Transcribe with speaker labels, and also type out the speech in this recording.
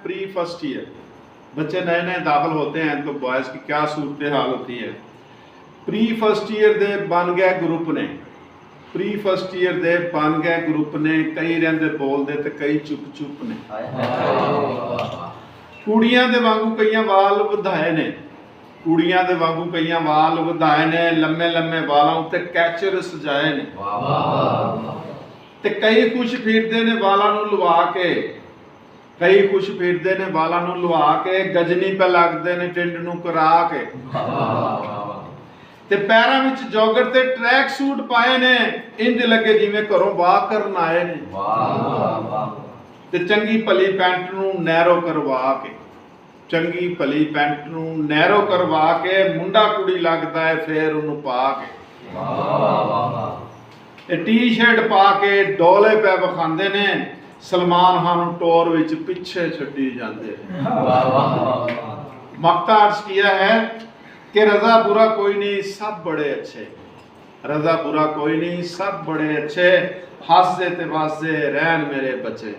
Speaker 1: Pre first year, बच्चे नए नए दाखिल होते हैं तो बॉयज़ की क्या सूरत हाल होती है। प्री फर्स्ट ईयर दे बन गए ग्रुप ने, प्री फर्स्ट ईयर दे बन गए ग्रुप ने, कई रहिंदे बोलदे ते कई चुप चुप ने। कुड़ियां दे वांगू कईयां वाल वधाए ने, कुड़ियां दे वांगू कईयां वाल वधाए ने, लम्मे लम्मे वालों उत्ते कैचर सजाए ने ते कई खुश फिरदे ने वालों नूं लवा के, कई खुश फिरदे ने वालों नूं लवा के, गजनी पे लगदे ने टिंड नूं करा के ते पैरां विच जॉगर ते ट्रैक सूट पाए ने, इंज लगे जिवें घरों वाह करन आए ने। ते चंगी भली पैंट नूं नैरो करवा के, चंगी भली पैंट नूं नैरो करवा के मुंडा कुड़ी लगदा है फिर उन्होंने पा के, टी शर्ट पा के डोले पे विखांदे ने, सलमान खान टोर विच पिछे छड्डी जांदे। मक्ता अर्ज किया है कि रजा बुरा कोई नहीं सब बड़े अच्छे, रजा बुरा कोई नहीं सब बड़े अच्छे, हासे ते वासे रहन मेरे बच्चे।